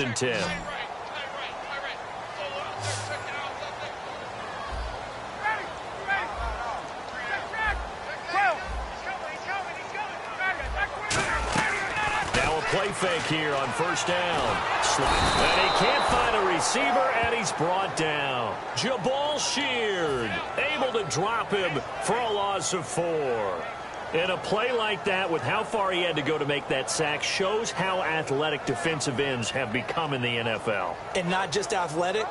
and 10. Now a play fake here on first down. And he can't find a receiver, and he's brought down. Jabal Sheard able to drop him for a loss of 4. And a play like that, with how far he had to go to make that sack, shows how athletic defensive ends have become in the NFL. And not just athletic,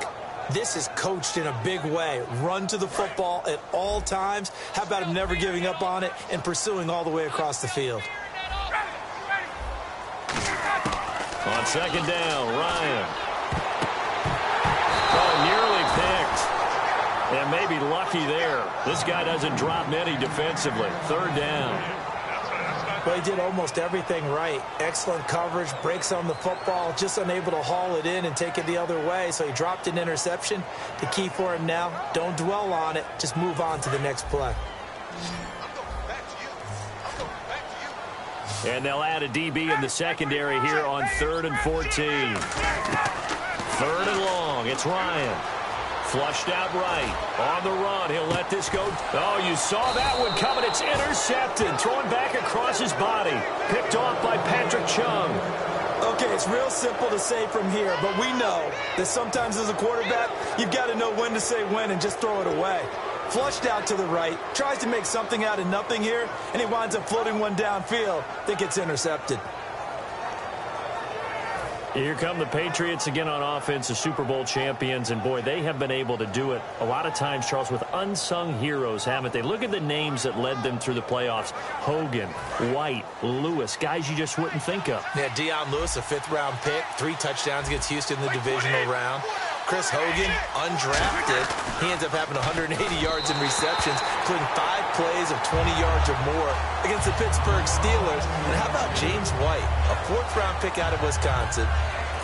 this is coached in a big way. Run to the football at all times. How about him never giving up on it and pursuing all the way across the field? On second down, Ryan. Oh, nearly picked. And maybe lucky there. This guy doesn't drop many defensively. Third down. Well, he did almost everything right. Excellent coverage, breaks on the football, just unable to haul it in and take it the other way. So he dropped an interception. The key for him now, don't dwell on it. Just move on to the next play. And they'll add a DB in the secondary here on 3rd and 14. 3rd and long. It's Ryan. Flushed out right. On the run. He'll let this go. Oh, you saw that one coming. It's intercepted. Thrown back across his body. Picked off by Patrick Chung. Okay, it's real simple to say from here, but we know that sometimes as a quarterback, you've got to know when to say when and just throw it away. Flushed out to the right, tries to make something out of nothing here, and he winds up floating one downfield that gets intercepted. Here come the Patriots again on offense, the Super Bowl champions, and boy, they have been able to do it a lot of times, Charles, with unsung heroes, haven't they? Look at the names that led them through the playoffs. Hogan, White, Lewis, guys you just wouldn't think of. Yeah, Deion Lewis, a 5th-round pick, 3 touchdowns against Houston in the divisional round. Chris Hogan, undrafted. He ends up having 180 yards in receptions, including 5 plays of 20 yards or more against the Pittsburgh Steelers. And how about James White, a 4th-round pick out of Wisconsin?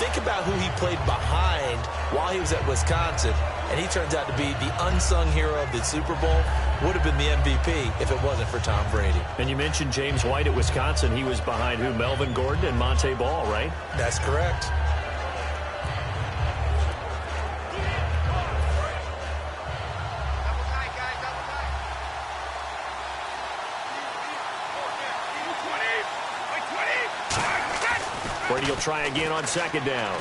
Think about who he played behind while he was at Wisconsin, and he turns out to be the unsung hero of the Super Bowl. Would have been the MVP if it wasn't for Tom Brady. And you mentioned James White at Wisconsin. He was behind who? Melvin Gordon and Monte Ball, right? That's correct. Brady will try again on second down.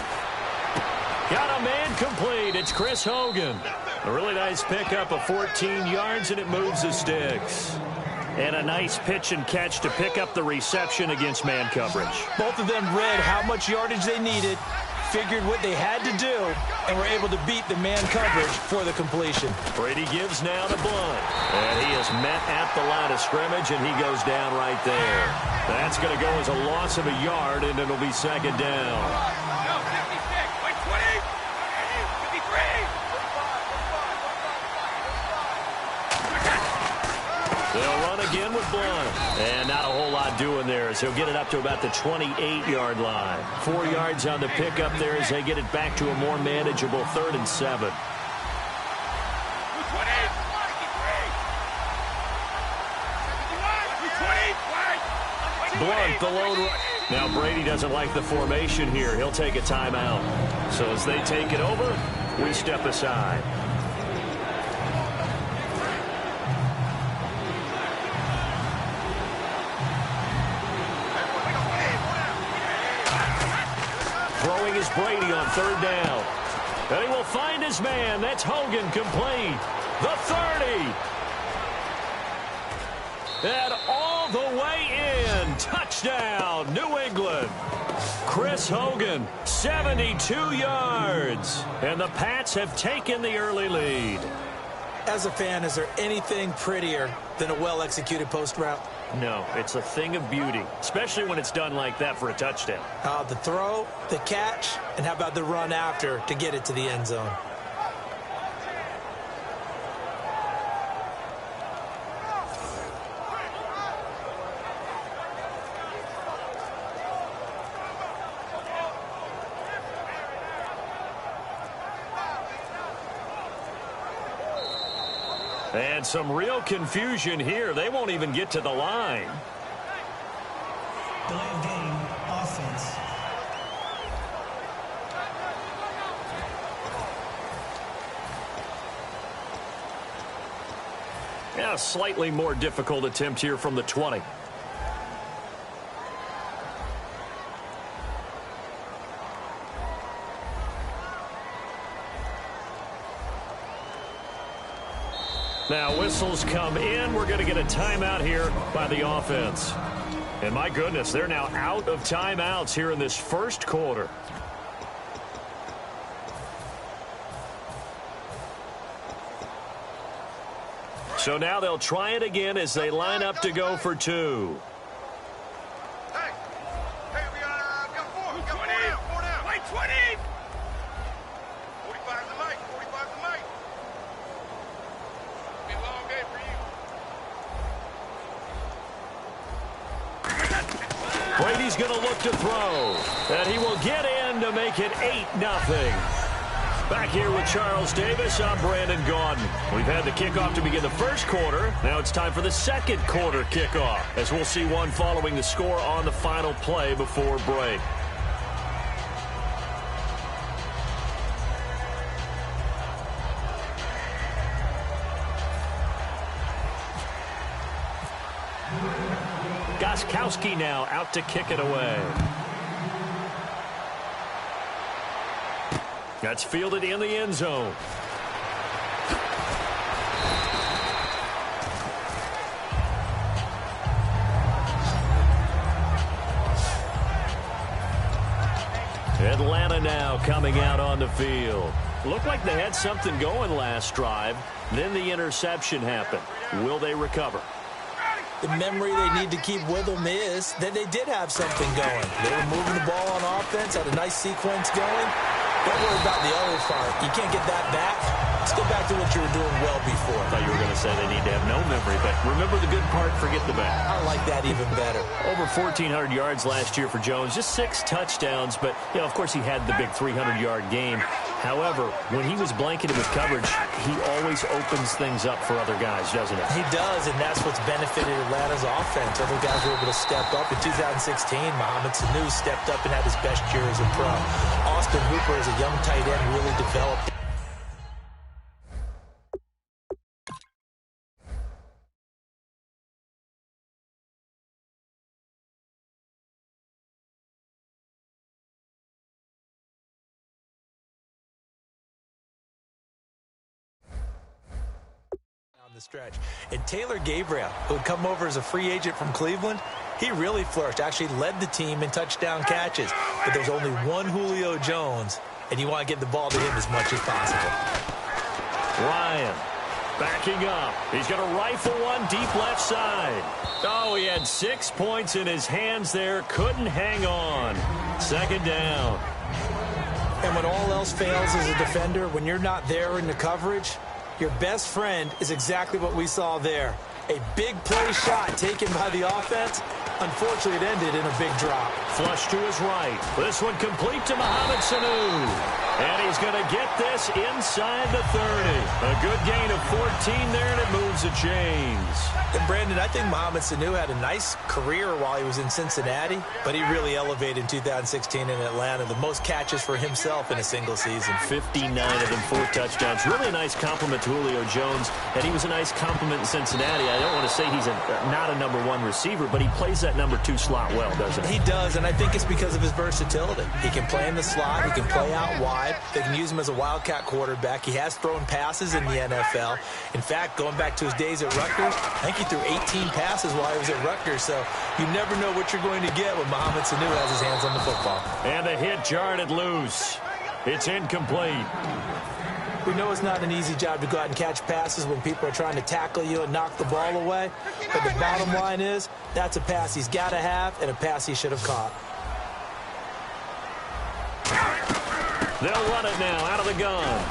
Got a man complete. It's Chris Hogan. A really nice pickup of 14 yards, and it moves the sticks. And a nice pitch and catch to pick up the reception against man coverage. Both of them read how much yardage they needed, figured what they had to do, and were able to beat the man coverage for the completion. Brady gives now to Blunt. And he is met at the line of scrimmage, and he goes down right there. That's going to go as a loss of a yard, and it'll be second down. They'll run again with Blunt. And not a whole lot doing there as he'll get it up to about the 28-yard line. 4 yards on the pickup there as they get it back to a more manageable 3rd and 7. Blunt, the lone. Now Brady doesn't like the formation here. He'll take a timeout. So as they take it over, we step aside. Throwing is Brady on 3rd down. And he will find his man. That's Hogan complete. The 30. And all the way in. Touchdown, New England. Chris Hogan, 72 yards. And the Pats have taken the early lead. As a fan, is there anything prettier than a well-executed post route? No, it's a thing of beauty, especially when it's done like that for a touchdown. The throw, the catch, and how about the run after to get it to the end zone? And some real confusion here. They won't even get to the line. Delay of game, offense. Yeah, a slightly more difficult attempt here from the 20. Now whistles come in. We're going to get a timeout here by the offense. And my goodness, they're now out of timeouts here in this first quarter. So now they'll try it again as they line up to go for two. Hey, we got four. We got four down. Wait, 20. 45's the mic. 45's the mic. Be a long day for you. Brady's going to look to throw. And he will get in to make it 8-0. Back here with Charles Davis, I'm Brandon Gaudin. We've had the kickoff to begin the first quarter. Now it's time for the second quarter kickoff, as we'll see one following the score on the final play before break. Gostkowski now out to kick it away. That's fielded in the end zone. Atlanta now coming out on the field. Looked like they had something going last drive. Then the interception happened. Will they recover? The memory they need to keep with them is that they did have something going. They were moving the ball on offense, had a nice sequence going. Don't worry about the other part. You can't get that back. Let's go back to what you were doing well before. I thought you were going to say they need to have no memory, but remember the good part, forget the bad. I like that even better. Over 1,400 yards last year for Jones, just 6 touchdowns, but, you know, of course he had the big 300-yard game. However, when he was blanketed with coverage, he always opens things up for other guys, doesn't he? He does, and that's what's benefited Atlanta's offense. Other guys were able to step up. In 2016, Mohamed Sanu stepped up and had his best year as a pro. Austin Hooper, as a young tight end, really developed. The stretch. And Taylor Gabriel, who had come over as a free agent from Cleveland, he really flourished, actually led the team in touchdown catches. But there's only one Julio Jones, and you want to get the ball to him as much as possible. Ryan backing up. He's going to rifle one deep left side. Oh, he had 6 points in his hands there. Couldn't hang on. Second down. And when all else fails as a defender, when you're not there in the coverage, your best friend is exactly what we saw there. A big play shot taken by the offense. Unfortunately, it ended in a big drop. Flush to his right. This one complete to Mohamed Sanu. And he's going to get this inside the 30. A good gain of 14 there, and it moves the chains. And Brandon, I think Mohamed Sanu had a nice career while he was in Cincinnati, but he really elevated in 2016 in Atlanta. The most catches for himself in a single season. 59 of them, 4 touchdowns. Really a nice compliment to Julio Jones, and he was a nice compliment in Cincinnati. I don't want to say he's not a number 1 receiver, but he plays that number 2 slot well, doesn't he? He does, and I think it's because of his versatility. He can play in the slot. He can play out wide. They can use him as a wildcat quarterback. He has thrown passes in the NFL. In fact, going back to his days at Rutgers, I think he threw 18 passes while he was at Rutgers, so you never know what you're going to get when Mohamed Sanu has his hands on the football. And the hit jarred it loose. It's incomplete. We know it's not an easy job to go out and catch passes when people are trying to tackle you and knock the ball away, but the bottom line is that's a pass he's got to have and a pass he should have caught. They'll run it now out of the gun.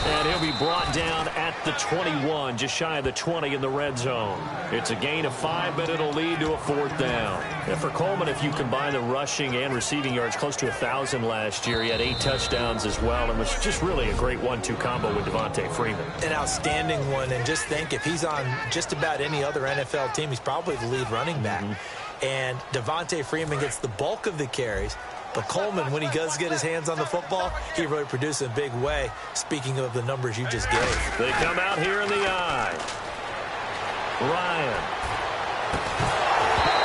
And he'll be brought down at the 21, just shy of the 20 in the red zone. It's a gain of 5, but it'll lead to a 4th down. And for Coleman, if you combine the rushing and receiving yards, close to 1,000 last year. He had 8 touchdowns as well, and was just really a great 1-2 combo with Devontae Freeman. An outstanding one, and just think, if he's on just about any other NFL team, he's probably the lead running back. And Devontae Freeman gets the bulk of the carries. But Coleman, when he does get his hands on the football, he really produces in a big way, speaking of the numbers you just gave. They come out here in the eye. Ryan.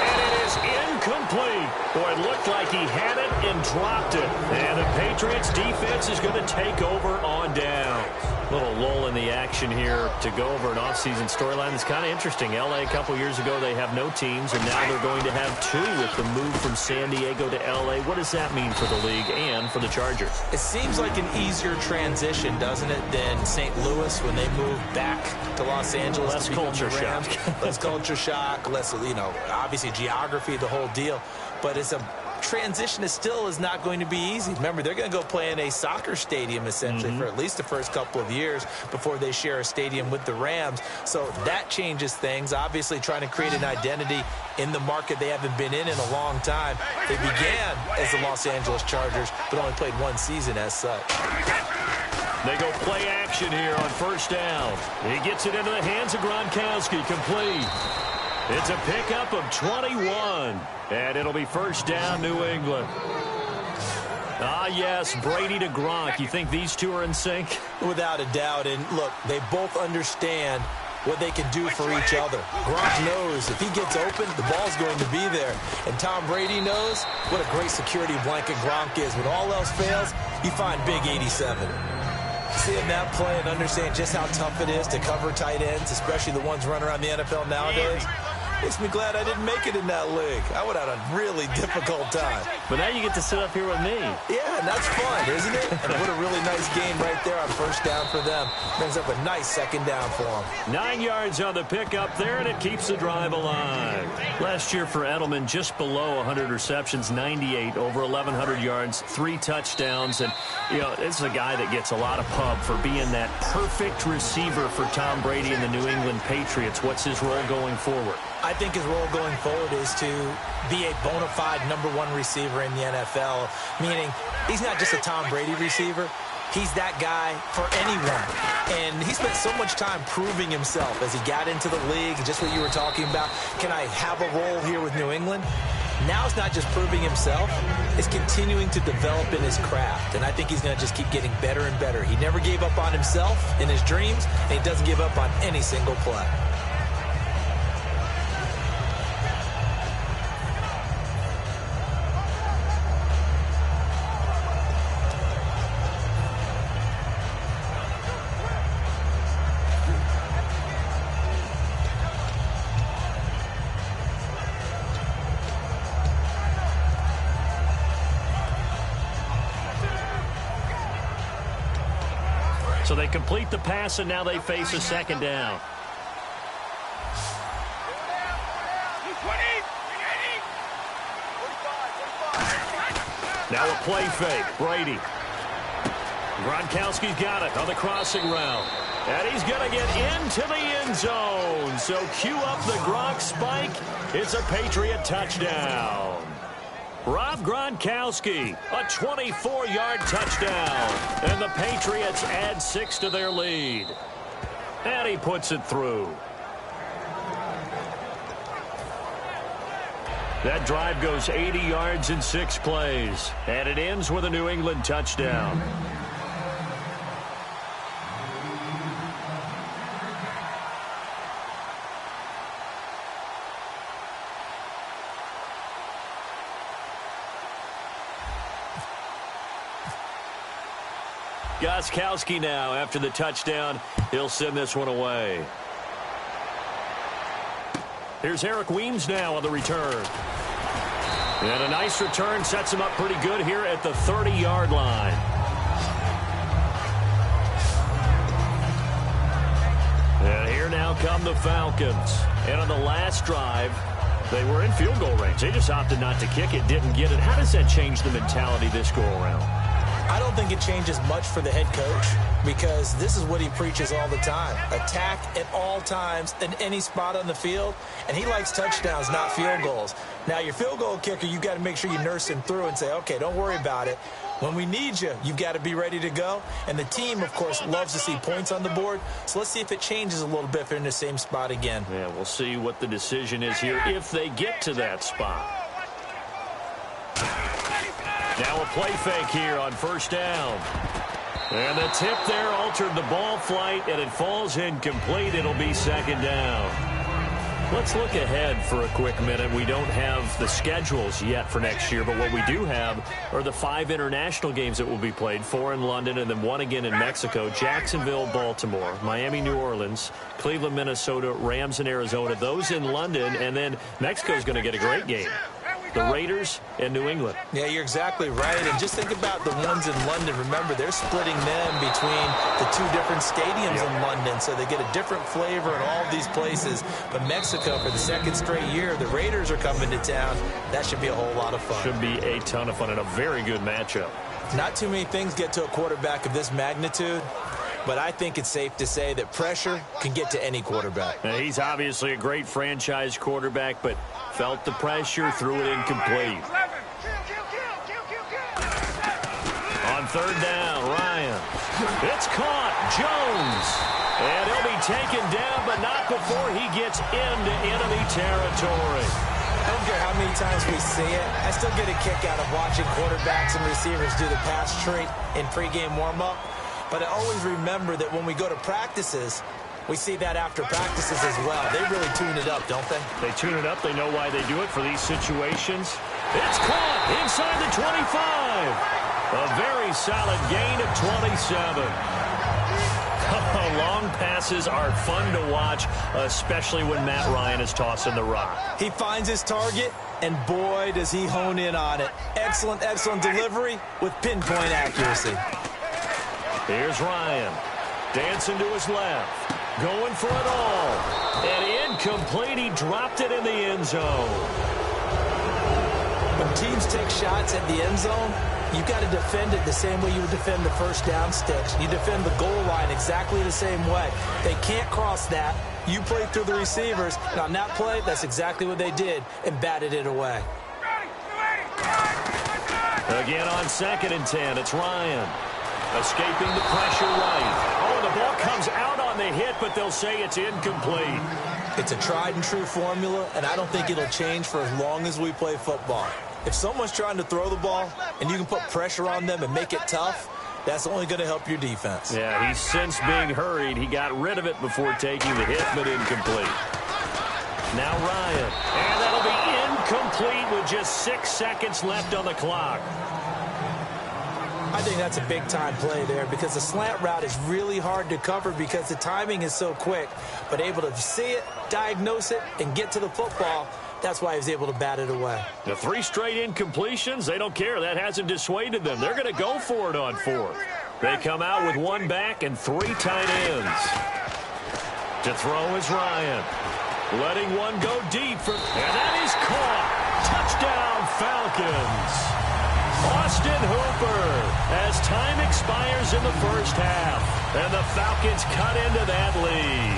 And it is incomplete. Boy, it looked like he had it and dropped it. And the Patriots defense is going to take over on down. Little lull in the action here to go over an offseason storyline that's kind of interesting. L.A. a couple years ago, they have no teams, and now they're going to have two with the move from San Diego to L.A. What does that mean for the league and for the Chargers? It seems like an easier transition, doesn't it, than St. Louis when they moved back to Los Angeles. Less culture shock. Less culture shock, less, obviously geography, the whole deal. But it's a transition is not going to be easy. Remember, they're going to go play in a soccer stadium essentially for at least the first couple of years before they share a stadium with the Rams. So that changes things. Obviously trying to create an identity in the market they haven't been in a long time. They began as the Los Angeles Chargers, but only played one season as such. They go play action here on first down. He gets it into the hands of Gronkowski, complete. It's a pickup of 21, and it'll be first down, New England. Ah, yes, Brady to Gronk. You think these two are in sync? Without a doubt, and look, they both understand what they can do for each other. Gronk knows if he gets open, the ball's going to be there. And Tom Brady knows what a great security blanket Gronk is. When all else fails, you find Big 87. Seeing that play and understand just how tough it is to cover tight ends, especially the ones running around the NFL nowadays, makes me glad I didn't make it in that league. I would have had a really difficult time. But now you get to sit up here with me. Yeah, and that's fun, isn't it? And what a really nice game right there on first down for them. Brings up a nice second down for them. 9 yards on the pickup there, and it keeps the drive alive. Last year for Edelman, just below 100 receptions, 98, over 1,100 yards, 3 touchdowns. And, this is a guy that gets a lot of pub for being that perfect receiver for Tom Brady and the New England Patriots. What's his role going forward? I think his role going forward is to be a bona fide #1 receiver in the NFL, meaning he's not just a Tom Brady receiver. He's that guy for anyone. And he spent so much time proving himself as he got into the league, just what you were talking about. Can I have a role here with New England? Now it's not just proving himself, it's continuing to develop in his craft. And I think he's going to just keep getting better and better. He never gave up on himself in his dreams, and he doesn't give up on any single play. So they complete the pass, and now they face a second down. Now a play fake. Brady. Gronkowski's got it on the crossing route. And he's going to get into the end zone. So cue up the Gronk spike. It's a Patriot touchdown. Rob Gronkowski, a 24-yard touchdown. And the Patriots add 6 to their lead. And he puts it through. That drive goes 80 yards in 6 plays. And it ends with a New England touchdown. Gostkowski now after the touchdown. He'll send this one away. Here's Eric Weems now on the return. And a nice return sets him up pretty good here at the 30-yard line. And here now come the Falcons. And on the last drive, they were in field goal range. They just opted not to kick it, didn't get it. How does that change the mentality this go around? I don't think it changes much for the head coach because this is what he preaches all the time. Attack at all times in any spot on the field, and he likes touchdowns, not field goals. Now, your field goal kicker, you've got to make sure you nurse him through and say, okay, don't worry about it. When we need you, you've got to be ready to go. And the team, of course, loves to see points on the board. So let's see if it changes a little bit if they're in the same spot again. Yeah, we'll see what the decision is here if they get to that spot. Now a play fake here on first down. And the tip there altered the ball flight, and it falls incomplete. It'll be second down. Let's look ahead for a quick minute. We don't have the schedules yet for next year, but what we do have are the 5 international games that will be played, 4 in London and then 1 again in Mexico. Jacksonville, Baltimore, Miami, New Orleans, Cleveland, Minnesota, Rams, and Arizona. Those in London, and then Mexico's going to get a great game. The Raiders and New England. Yeah, you're exactly right. And just think about the ones in London. Remember, they're splitting them between the 2 different stadiums in London, so they get a different flavor in all of these places. But Mexico, for the 2nd straight year, the Raiders are coming to town. That should be a whole lot of fun. Should be a ton of fun and a very good matchup. Not too many things get to a quarterback of this magnitude, but I think it's safe to say that pressure can get to any quarterback. Now, he's obviously a great franchise quarterback, but felt the pressure, threw it incomplete. On 3rd down, Ryan. It's caught. Jones. And he'll be taken down, but not before he gets into enemy territory. I don't care how many times we see it. I still get a kick out of watching quarterbacks and receivers do the pass treat in pregame warm-up. But I always remember that when we go to practices, we see that after practices as well. They really tune it up, don't they? They tune it up. They know why they do it for these situations. It's caught inside the 25. A very solid gain of 27. Long passes are fun to watch, especially when Matt Ryan is tossing the rock. He finds his target, and boy, does he hone in on it. Excellent, excellent delivery with pinpoint accuracy. Here's Ryan. Dancing to his left. Going for it all. And incomplete. He dropped it in the end zone. When teams take shots at the end zone, you've got to defend it the same way you would defend the first down sticks. You defend the goal line exactly the same way. They can't cross that. You play through the receivers. And on that play, that's exactly what they did and batted it away. Again on 2nd and 10, it's Ryan. Escaping the pressure right. Oh, the ball comes out on the hit, but they'll say it's incomplete. It's a tried-and-true formula, and I don't think it'll change for as long as we play football. If someone's trying to throw the ball and you can put pressure on them and make it tough, that's only going to help your defense. Yeah, he's since being hurried. He got rid of it before taking the hit, but incomplete. Now Ryan. And that'll be incomplete with just 6 seconds left on the clock. I think that's a big-time play there because the slant route is really hard to cover because the timing is so quick. But able to see it, diagnose it, and get to the football, that's why he was able to bat it away. The 3 straight incompletions, they don't care. That hasn't dissuaded them. They're going to go for it on 4th. They come out with 1 back and 3 tight ends. To throw is Ryan. Letting one go deep. And that is caught. Touchdown, Falcons. Austin Hooper as time expires in the first half. And the Falcons cut into that lead.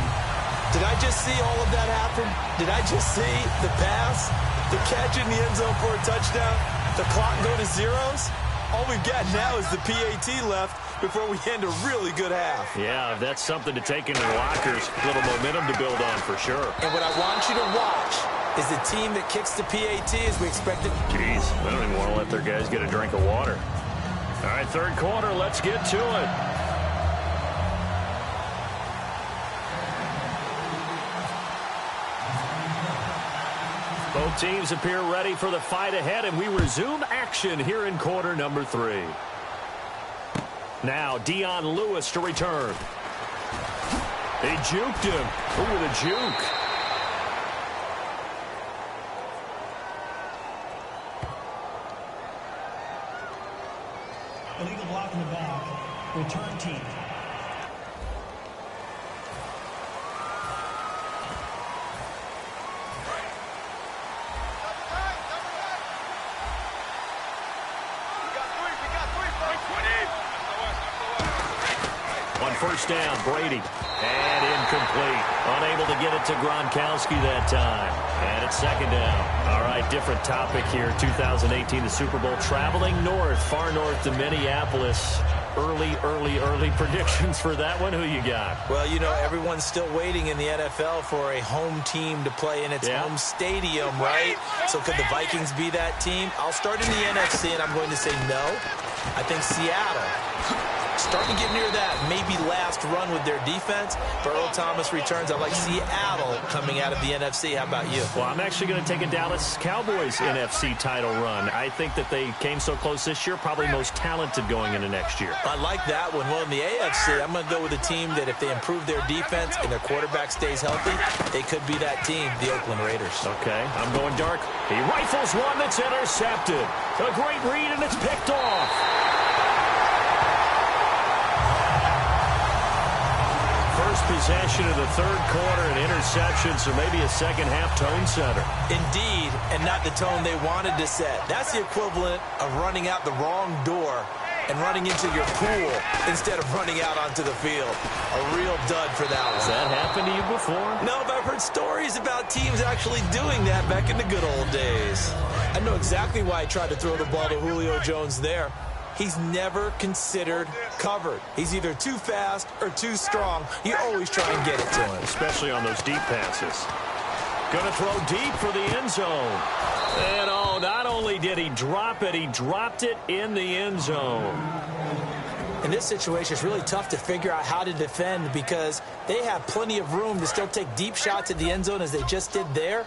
Did I just see all of that happen? Did I just see the pass, the catch in the end zone for a touchdown, the clock go to zeros? All we've got now is the PAT left before we end a really good half. Yeah, that's something to take into the lockers. A little momentum to build on for sure. And what I want you to watch is the team that kicks the PAT as we expected. Jeez, I don't even want to let their guys get a drink of water. All right, 3rd quarter, let's get to it. Both teams appear ready for the fight ahead, and we resume action here in quarter number 3. Now, Dion Lewis to return. He juked him. Look at the juke. Illegal block in the back. Return team. On 1st down, Brady. And incomplete. Unable to get it to Gronkowski that time. And it's 2nd down. All right, different topic here. 2018, the Super Bowl. Traveling north, far north to Minneapolis. Early predictions for that one. Who you got? Well, you know, everyone's still waiting in the NFL for a home team to play in its home stadium, right? So could the Vikings be that team? I'll start in the NFC, and I'm going to say no. I think Seattle starting to get near that maybe last run with their defense. But Earl Thomas returns. I like Seattle coming out of the NFC. How about you? Well, I'm actually going to take a Dallas Cowboys NFC title run. I think that they came so close this year, probably most talented going into next year. I like that one. Well, in the AFC, I'm going to go with a team that if they improve their defense and their quarterback stays healthy, they could be that team, the Oakland Raiders. Okay, I'm going dark. He rifles one that's intercepted. A great read, and it's picked off. First possession of the third quarter, an interception, so maybe a second-half tone setter. Indeed, and not the tone they wanted to set. That's the equivalent of running out the wrong door and running into your pool instead of running out onto the field. A real dud for that one. Has that happened to you before? No, but I've heard stories about teams actually doing that back in the good old days. I know exactly why I tried to throw the ball to Julio Jones there. He's never considered covered. He's either too fast or too strong. You always try and get it to him. Especially on those deep passes. Going to throw deep for the end zone. And, oh, not only did he drop it, he dropped it in the end zone. In this situation, it's really tough to figure out how to defend because they have plenty of room to still take deep shots at the end zone as they just did there.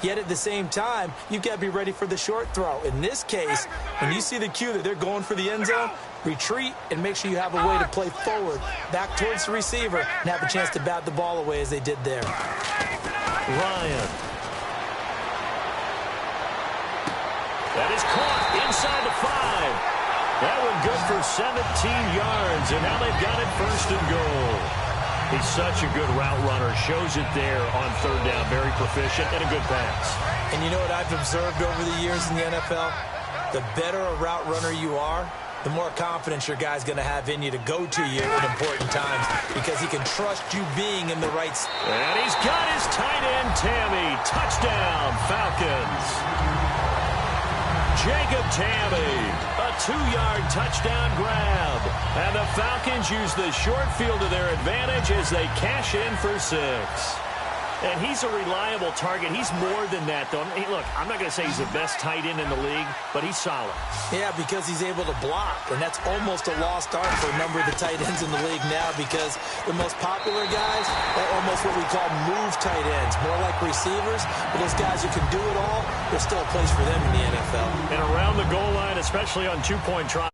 Yet at the same time, you've got to be ready for the short throw. In this case, when you see the cue that they're going for the end zone, retreat and make sure you have a way to play forward, back towards the receiver, and have a chance to bat the ball away as they did there. Ryan. That is caught inside the 5. That one good for 17 yards, and now they've got it first and goal. He's such a good route runner. Shows it there on third down. Very proficient and a good pass. And you know what I've observed over the years in the NFL? The better a route runner you are, the more confidence your guy's going to have in you to go to you at important times because he can trust you being in the right spot. And he's got his tight end, Tammy. Touchdown, Falcons. Jacob Tammy, a 2-yard touchdown grab. And the Falcons use the short field to their advantage as they cash in for 6. And he's a reliable target. He's more than that, though. Hey, look, I'm not going to say he's the best tight end in the league, but he's solid. Yeah, because he's able to block, and that's almost a lost art for a number of the tight ends in the league now because the most popular guys are almost what we call move tight ends, more like receivers. But those guys who can do it all, there's still a place for them in the NFL. And around the goal line, especially on two-point tries,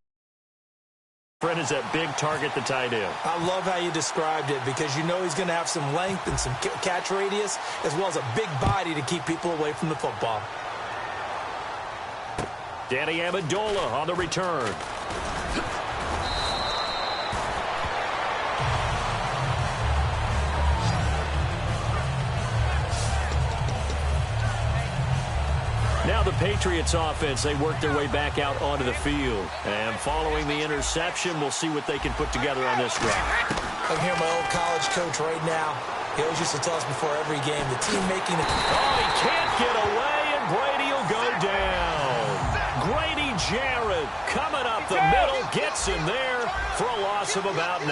Fred is that big target, the tight end. I love how you described it because you know he's going to have some length and some catch radius as well as a big body to keep people away from the football. Danny Amendola on the return. Now the Patriots offense, they work their way back out onto the field. And following the interception, we'll see what they can put together on this drive. I'm here, my old college coach right now. He always used to tell us before every game, the team making it. Oh, he can't get away, and Brady will go down. Grady Jarrett coming up the middle, gets him there for a loss of about 9.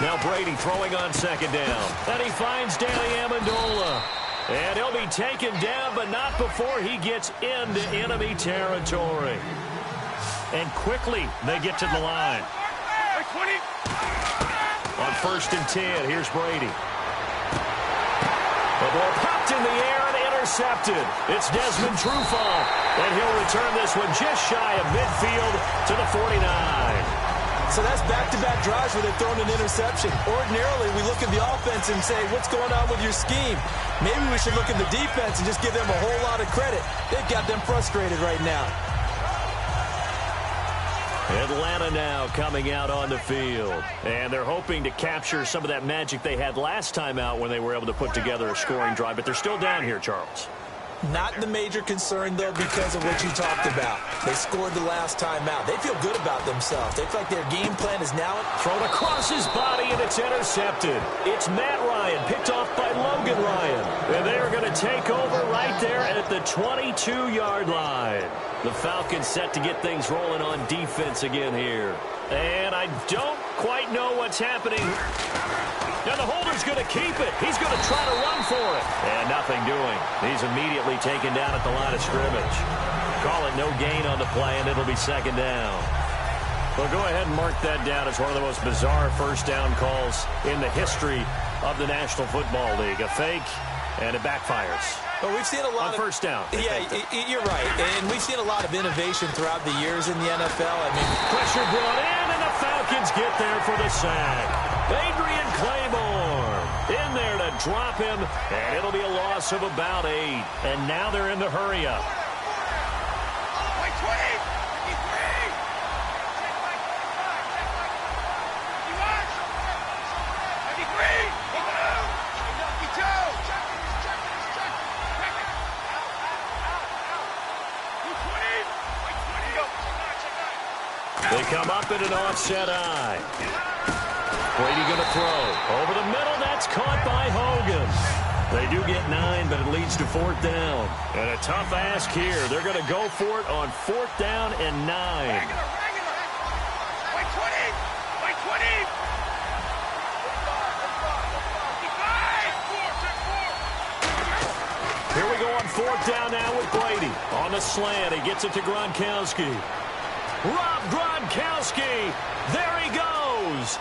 Now Brady throwing on second down. And he finds Danny Amendola. And he'll be taken down, but not before he gets into enemy territory. And quickly, they get to the line. On 1st and 10, here's Brady. The ball popped in the air and intercepted. It's Desmond Trufant. And he'll return this one just shy of midfield to the 49. So that's back-to-back drives where they've thrown an interception. Ordinarily, we look at the offense and say, what's going on with your scheme? Maybe we should look at the defense and just give them a whole lot of credit. They've got them frustrated right now. Atlanta now coming out on the field. And they're hoping to capture some of that magic they had last time out when they were able to put together a scoring drive. But they're still down here, Charles. Not the major concern, though, because of what you talked about. They scored the last time out. They feel good about themselves. They feel like their game plan is now thrown across his body, and it's intercepted. It's Matt Ryan, picked off by Logan Ryan. And they're going to take over right there at the 22-yard line. The Falcons set to get things rolling on defense again here. And I don't quite know what's happening. Now the holder's going to keep it. He's going to try to run for it. And nothing doing. He's immediately taken down at the line of scrimmage. Call it no gain on the play, and it'll be second down. Well, go ahead and mark that down as one of the most bizarre first down calls in the history of the National Football League. A fake, and it backfires. Well, we've seen a lot on first down. Yeah, you're right. And we've seen a lot of innovation throughout the years in the NFL. I mean, pressure brought in, and the Falcons get there for the sack. Adrian Claiborne in there to drop him, and it'll be a loss of about 8. And now they're in the hurry-up. They come up in an offset eye. Brady going to throw. Over the middle, that's caught by Hogan. They do get 9, but it leads to fourth down. And a tough ask here. They're going to go for it on fourth down and 9. Here we go on fourth down now with Brady. On the slant, he gets it to Gronkowski. Rob Gronkowski, there he goes.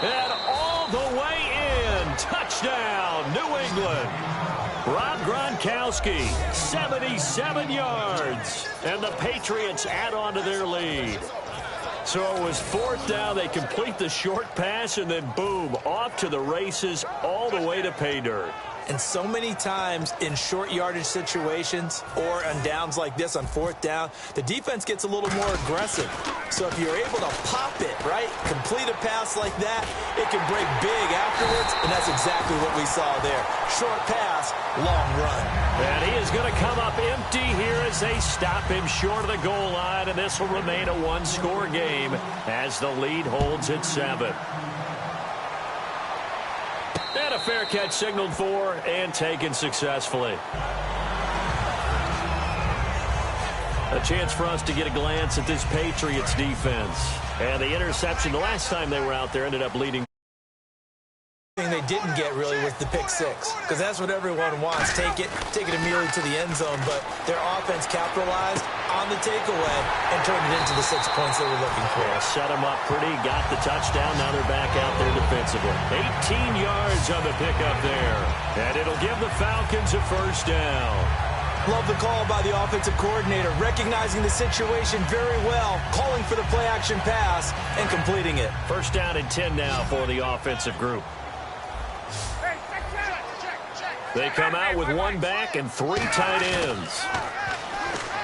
And all the way in, touchdown, New England. Rob Gronkowski, 77 yards. And the Patriots add on to their lead. So it was fourth down, they complete the short pass, and then boom, off to the races all the way to pay dirt. And so many times in short yardage situations or on downs like this on fourth down, the defense gets a little more aggressive. So if you're able to pop it, right, complete a pass like that, it can break big afterwards, and that's exactly what we saw there. Short pass, long run. And he is going to come up empty here as they stop him short of the goal line, and this will remain a one-score game as the lead holds at 7. And a fair catch signaled for and taken successfully. A chance for us to get a glance at this Patriots defense. And the interception the last time they were out there ended up leading. The thing they didn't get really was the pick 6, because that's what everyone wants. Take it immediately to the end zone, but their offense capitalized on the takeaway and turned it into the 6 points they were looking for. Yeah, set them up pretty, got the touchdown. Now they're back out there defensively. 18 yards on the pickup there, and it'll give the Falcons a first down. Love the call by the offensive coordinator, recognizing the situation very well, calling for the play-action pass and completing it. First down and 10 now for the offensive group. They come out with one back and 3 tight ends.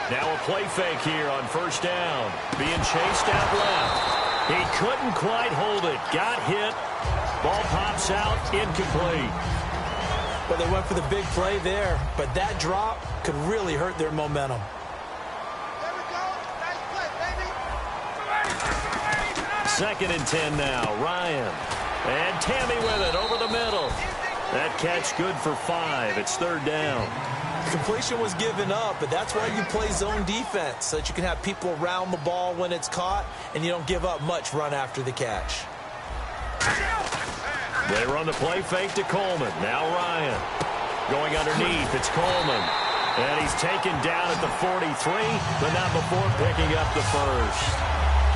Now a play fake here on first down. Being chased out left. He couldn't quite hold it. Got hit. Ball pops out. Incomplete. Well, they went for the big play there, but that drop could really hurt their momentum. Second and 10 now. Ryan. And Tammy with it over the middle. That catch good for 5. It's third down. Completion was given up, but that's why you play zone defense, so that you can have people around the ball when it's caught, and you don't give up much run after the catch. They run the play fake to Coleman. Now Ryan. Going underneath, it's Coleman. And he's taken down at the 43, but not before picking up the first.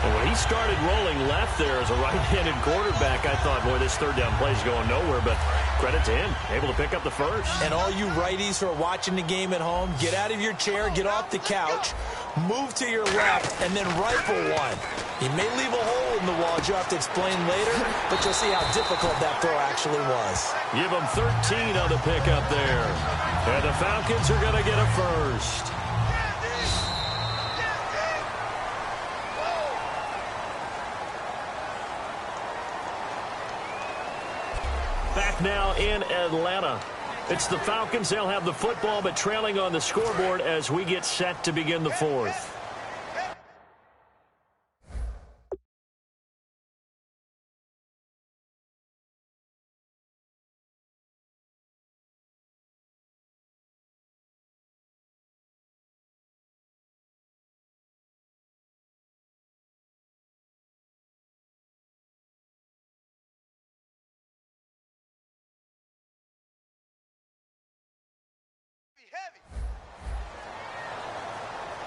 And when he started rolling left there as a right-handed quarterback, I thought, boy, this third down play is going nowhere, but credit to him, able to pick up the first. And all you righties who are watching the game at home, get out of your chair, get off the couch, move to your left, and then rifle one. He may leave a hole in the wall, as you'll have to explain later, but you'll see how difficult that throw actually was. Give him 13 on the pickup there. And the Falcons are going to get a first. Back now in Atlanta. It's the Falcons. They'll have the football, but trailing on the scoreboard as we get set to begin the fourth. heavy.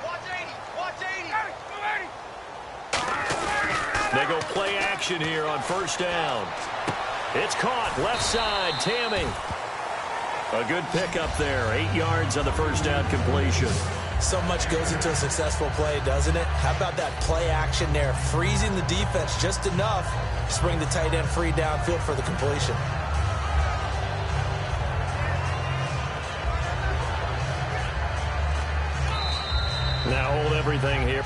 Watch 80. Watch 80. Heavy. They go play action here on first down. It's caught left side. Tammy. A good pickup there. 8 yards on the first down completion. So much goes into a successful play, doesn't it? How about that play action there? Freezing the defense just enough to bring the tight end free downfield for the completion. Now hold everything here.